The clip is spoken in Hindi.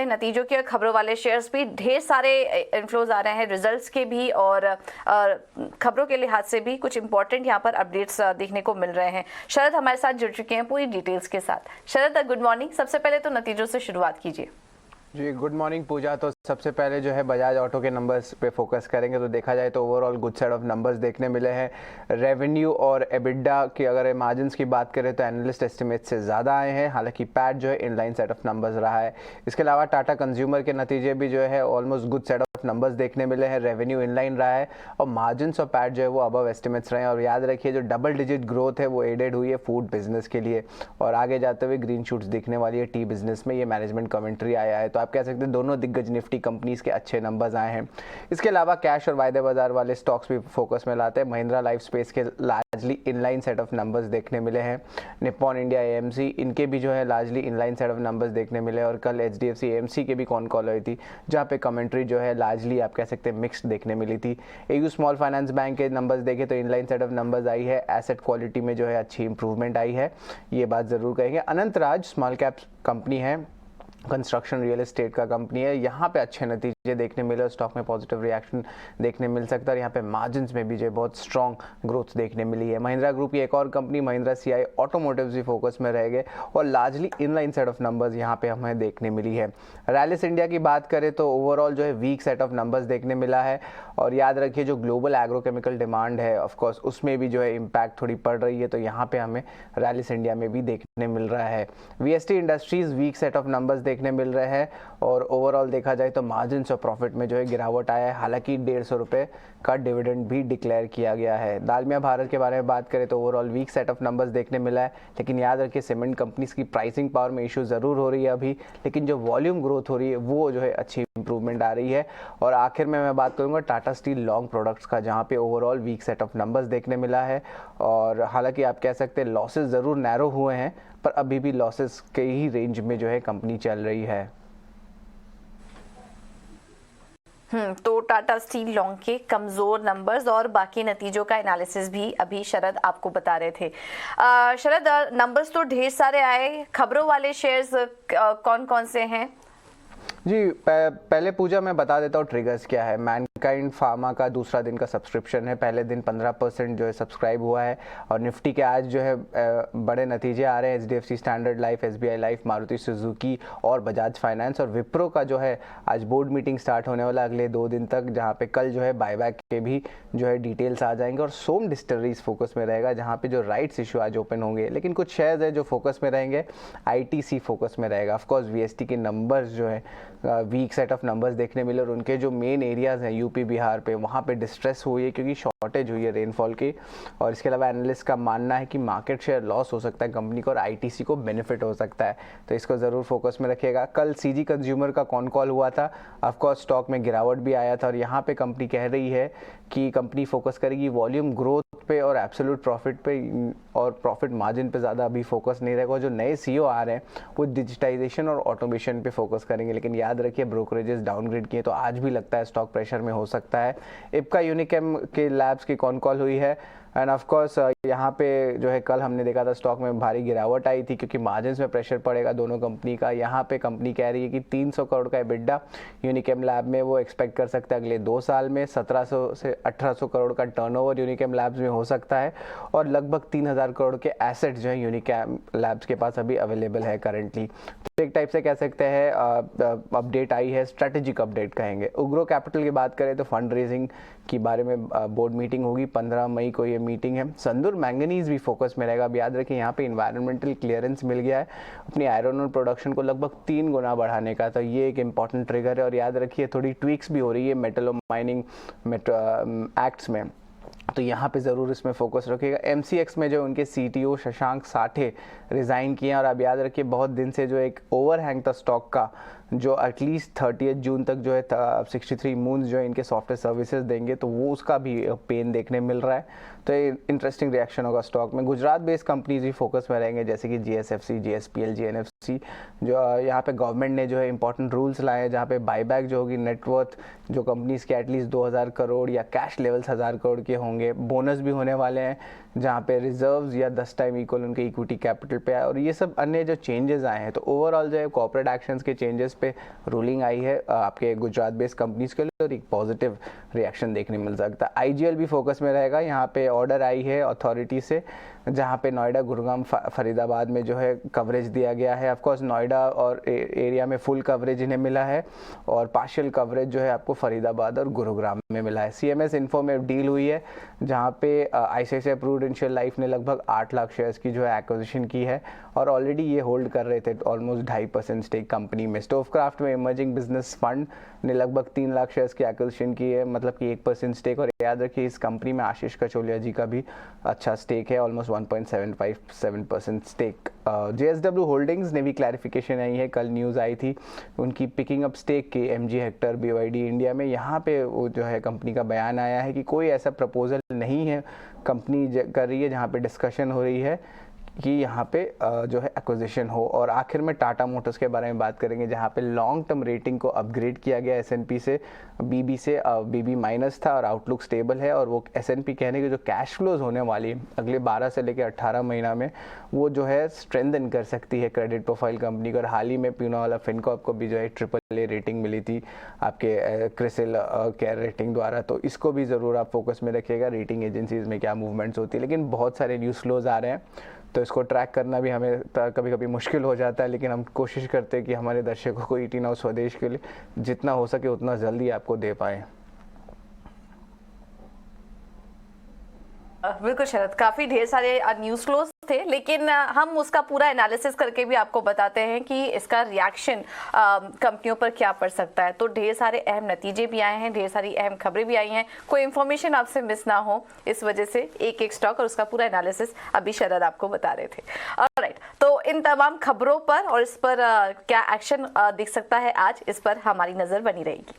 नतीजों की खबरों वाले शेयर्स भी ढेर सारे इनफ्लोज आ रहे हैं, रिजल्ट्स के भी और खबरों के लिहाज से भी कुछ इंपॉर्टेंट यहाँ पर अपडेट्स देखने को मिल रहे हैं। शरद हमारे साथ जुड़ चुके हैं पूरी डिटेल्स के साथ। शरद, गुड मॉर्निंग। सबसे पहले तो नतीजों से शुरुआत कीजिए। जी गुड मॉर्निंग पूजा। तो सबसे पहले जो है बजाज ऑटो के नंबर्स पे फोकस करेंगे। तो देखा जाए तो overall good set of numbers देखने मिले हैं। रेवेन्यू और एबिडा की अगर मार्जिन्स की बात करें तो एनालिस्ट एस्टिमेट से ज़्यादा आए हैं, हालांकि पैट जो है इनलाइन सेट ऑफ नंबर्स रहा है। इसके अलावा टाटा कंज्यूमर के नतीजे भी जो है almost good set of numbers देखने मिले हैं। रेवेन्यू इनलाइन रहा है और मार्जिन्स और पैट जो है वो अबव एस्टिमेट्स रहे हैं। और याद रखिए जो डबल डिजिट ग्रोथ है वो एडेड हुई है फूड बिजनेस के लिए और आगे जाते हुए ग्रीन शूट्स दिखने वाली है टी बिजनेस में, ये मैनेजमेंट कमेंट्री आया है। तो आप कह सकते हैं दोनों दिग्गज निफ्टी कंपनीज के अच्छे नंबर्स आए हैं। इसके अलावा कैश और वायदे बाजार वाले स्टॉक्स भी फोकस में लाते हैं। महिंद्रा लाइफ स्पेस के largely inline set of numbers देखने मिले हैं। निप्पॉन इंडिया एएमसी इनके भी जो है largely inline set of numbers देखने मिले। और कल एचडीएफसी एएमसी के भी कॉन कॉल हुई थी जहां पे कमेंट्री जो है लार्जली आप कह सकते हैं मिक्स्ड देखने मिली थी। एयू स्मॉल फाइनेंस बैंक के नंबर्स देखें तो इनलाइन सेट ऑफ नंबर्स आई है। एसेट क्वालिटी में जो है अच्छी इंप्रूवमेंट आई है, ये बात जरूर कहेंगे। अनंतराज स्मॉल कैप कंपनी है, कंस्ट्रक्शन रियल एस्टेट का कंपनी है, यहाँ पे अच्छे नतीजे देखने मिले और स्टॉक में पॉजिटिव रिएक्शन देखने मिल सकता है। यहाँ पे मार्जिन्स में भी जो बहुत स्ट्रॉन्ग ग्रोथ देखने मिली है। महिंद्रा ग्रुप की एक और कंपनी महिंद्रा सीआई ऑटोमोटिव्स भी फोकस में रह गए और largely inline set of numbers यहाँ पे हमें देखने मिली है। रैलिस इंडिया की बात करें तो ओवरऑल जो है वीक सेट ऑफ नंबर्स देखने मिला है। और याद रखिए जो ग्लोबल एग्रोकेमिकल डिमांड है ऑफकोर्स उसमें भी जो है इम्पैक्ट थोड़ी पड़ रही है, तो यहाँ पे हमें रैलिस इंडिया में भी देखने मिल रहा है। VST industries weak set of numbers देखने मिल रहे हैं और ओवरऑल देखा जाए तो मार्जिन्स और प्रॉफिट में जो है गिरावट आया है, हालांकि 150 रुपये का डिविडेंड भी डिक्लेयर किया गया है। दालमिया भारत के बारे में बात करें तो overall weak set of numbers देखने मिला है, लेकिन याद रखिए सीमेंट कंपनीज की प्राइसिंग पावर में इशू ज़रूर हो रही है अभी, लेकिन जो वॉल्यूम ग्रोथ हो रही है वो जो है अच्छी इंप्रूवमेंट आ रही है। और आखिर में मैं बात करूंगा टाटा स्टील लॉन्ग प्रोडक्ट्स का, जहां पे overall weak set of numbers देखने मिला है। और हालांकि आप कह सकते हैं लॉसेस ज़रूर नैरो हुए हैं, पर अभी भी लॉसेस के ही रेंज में जो है कंपनी चल रही है। तो टाटा स्टील लॉन्ग के कमजोर नंबर्स और बाकी नतीजों का एनालिसिस भी अभी शरद आपको बता रहे थे। शरद, नंबर्स तो ढेर सारे आए, खबरों वाले शेयर्स कौन कौन से हैं? जी पहले पूजा मैं बता देता हूँ ट्रिगर्स क्या है। मैनकाइंड फार्मा का दूसरा दिन का सब्सक्रिप्शन है, पहले दिन 15% जो है सब्सक्राइब हुआ है। और निफ्टी के आज जो है बड़े नतीजे आ रहे हैं। HDFC standard life, SBI life, Maruti Suzuki और बजाज फाइनेंस। और विप्रो का जो है आज बोर्ड मीटिंग स्टार्ट होने वाला अगले 2 दिन तक, जहाँ पे कल जो है बायबैक के भी जो है डिटेल्स आ जाएंगे। और सोम डिस्टिलरीज फोकस में रहेगा, जहाँ पे जो राइट्स इशू आज ओपन होंगे। लेकिन कुछ शेयर्स है जो फोकस में रहेंगे। आईटीसी फोकस में रहेगा। ऑफकोर्स वीएसटी के नंबर्स जो है वीक सेट ऑफ नंबर्स देखने मिले और उनके जो मेन एरियाज हैं यूपी बिहार पे, वहाँ पे डिस्ट्रेस हुई है क्योंकि शॉर्टेज हुई है रेनफॉल की। और इसके अलावा एनालिस्ट का मानना है कि मार्केट शेयर लॉस हो सकता है कंपनी को और आईटीसी को बेनिफिट हो सकता है, तो इसको ज़रूर फोकस में रखिएगा। कल सीजी कंज्यूमर का कॉन कॉल हुआ था, ऑफकोर्स स्टॉक में गिरावट भी आया था और यहाँ पे कंपनी कह रही है कि कंपनी फोकस करेगी वॉल्यूम ग्रोथ पे और एब्सोल्यूट प्रॉफिट पे और प्रॉफिट मार्जिन पे ज़्यादा अभी फोकस नहीं रहेगा। जो नए सीईओ आ रहे हैं वो डिजिटाइजेशन और ऑटोमेशन पे फोकस करेंगे। लेकिन याद रखिए ब्रोकरेजेस डाउनग्रेड किए तो आज भी लगता है स्टॉक प्रेशर में हो सकता है। इप्का यूनिकेम के लैब्स की कॉन कॉल हुई है एंड ऑफ कोर्स यहाँ पे जो है कल हमने देखा था स्टॉक में भारी गिरावट आई थी क्योंकि मार्जिन्स में प्रेशर पड़ेगा दोनों कंपनी का। यहाँ पे कंपनी कह रही है कि 300 करोड़ का एबिडा यूनिकेम लैब में वो एक्सपेक्ट कर सकता है अगले 2 साल में। 1700 से 1800 करोड़ का टर्नओवर यूनिकेम लैब्स में हो सकता है और लगभग 3000 करोड़ के एसेट जो है यूनिकेम लैब्स के पास अभी अवेलेबल है करंटली। तो एक टाइप से कह सकते हैं अपडेट आई है, स्ट्रेटेजिक अपडेट कहेंगे। उग्रो कैपिटल की बात करें तो फंड रेजिंग के बारे में बोर्ड मीटिंग होगी, 15 मई को ये मीटिंग है। संदूर मैंगनीज भी फोकस में रहेगा। अब याद रखें यहाँ पे इन्वायरमेंटल क्लियरेंस मिल गया है अपनी आयरन और प्रोडक्शन को लगभग 3 गुना बढ़ाने का, तो ये एक इंपॉर्टेंट ट्रिगर है। और याद रखिए थोड़ी ट्वीक्स भी हो रही है मेटल माइनिंग एक्ट्स में, तो यहाँ पे ज़रूर इसमें फोकस रखिएगा। एमसीएक्स में जो उनके सीटीओ शशांक साठे रिज़ाइन किए हैं और अब याद रखिए बहुत दिन से जो एक ओवरहैंग था स्टॉक का, जो एटलीस्ट 30 जून तक जो है 63 मून्स जो है इनके सॉफ्टवेयर सर्विसेज देंगे, तो वो उसका भी पेन देखने मिल रहा है। तो ये इंटरेस्टिंग रिएक्शन होगा स्टॉक में। गुजरात बेस्ड कंपनीज भी फोकस में रहेंगे जैसे कि जीएसएफसी, जीएसपीएल, जीएनएफसी। जो यहाँ पे गवर्नमेंट ने जो है इंपॉर्टेंट रूल्स लाए हैं जहाँ पे बाईबैक जो होगी नेटवर्थ जो कंपनीज के एटलीस्ट 2000 करोड़ या कैश लेवल्स 1000 करोड़ के होंगे। बोनस भी होने वाले हैं जहाँ पे रिजर्व्स या 10 टाइम इक्वल उनके इक्विटी कैपिटल पे आए, और ये सब अन्य जो चेंजेस आए हैं, तो ओवरऑल जो है कॉर्पोरेट एक्शंस के चेंजेस पे रूलिंग आई है आपके गुजरात बेस्ड कंपनीज के लिए, और एक पॉजिटिव रिएक्शन देखने मिल सकता है। आईजीएल भी फोकस में रहेगा, यहाँ पे ऑर्डर आई है अथॉरिटी से, जहाँ पे नोएडा, गुरुग्राम, फरीदाबाद में जो है कवरेज दिया गया है। ऑफ कोर्स नोएडा और एरिया में फुल कवरेज इन्हें मिला है, और पार्शियल कवरेज जो है आपको फरीदाबाद और गुरुग्राम में मिला है। सीएमएस इन्फो में डील हुई है, जहाँ पे आईसीआईसीआई प्रूडेंशियल लाइफ ने लगभग 8 लाख शेयर्स की जो है एक्विजिशन की है, और ऑलरेडी ये होल्ड कर रहे थे ऑलमोस्ट 2.5% स्टेक कंपनी में। स्टोवक्राफ्ट में इमर्जिंग बिजनेस फंड ने लगभग 3 लाख शेयर्स की एक्विजिशन की है, मतलब कि 1% स्टेक। और याद रखिए इस कंपनी में आशीष कचोलिया जी का भी अच्छा स्टेक है, ऑलमोस्ट 1.757% स्टेक। जेएसडब्ल्यू होल्डिंग्स ने भी क्लैरिफिकेशन आई है, कल न्यूज़ आई थी उनकी पिकिंग अप स्टेक की एमजी हेक्टर बीवाईडी इंडिया में। यहाँ पे वो जो है कंपनी का बयान आया है कि कोई ऐसा प्रपोजल नहीं है कंपनी कर रही है जहाँ पे डिस्कशन हो रही है कि यहाँ पे जो है एक्विजिशन हो। और आखिर में टाटा मोटर्स के बारे में बात करेंगे, जहाँ पे लॉन्ग टर्म रेटिंग को अपग्रेड किया गया एसएनपी से बीबी से बीबी माइनस था, और आउटलुक स्टेबल है। और वो एसएनपी कहने के जो कैश फ्लोज होने वाली है अगले 12 से लेकर 18 महीना में, वो जो है स्ट्रेंथन कर सकती है क्रेडिट प्रोफाइल कंपनी को। और हाल ही में पूनावाला फिनकॉर्प को भी जो है AAA रेटिंग मिली थी आपके क्रिसिल केयर रेटिंग द्वारा, तो इसको भी ज़रूर आप फोकस में रखिएगा रेटिंग एजेंसीज में क्या मूवमेंट्स होती है। लेकिन बहुत सारे न्यूज़ फ्लोज आ रहे हैं, तो इसको ट्रैक करना भी हमें कभी कभी मुश्किल हो जाता है, लेकिन हम कोशिश करते हैं कि हमारे दर्शकों को ईटी नाउ स्वदेश के लिए जितना हो सके उतना जल्दी आपको दे पाएँ। बिल्कुल शरद, काफी ढेर सारे न्यूज फ्लोज थे, लेकिन हम उसका पूरा एनालिसिस करके भी आपको बताते हैं कि इसका रिएक्शन कंपनियों पर क्या पड़ सकता है। तो ढेर सारे अहम नतीजे भी आए हैं, ढेर सारी अहम खबरें भी आई हैं, कोई इंफॉर्मेशन आपसे मिस ना हो, इस वजह से एक एक स्टॉक और उसका पूरा एनालिसिस अभी शरद आपको बता रहे थे। ऑलराइट, तो इन तमाम खबरों पर और इस पर क्या एक्शन दिख सकता है आज, इस पर हमारी नजर बनी रहेगी।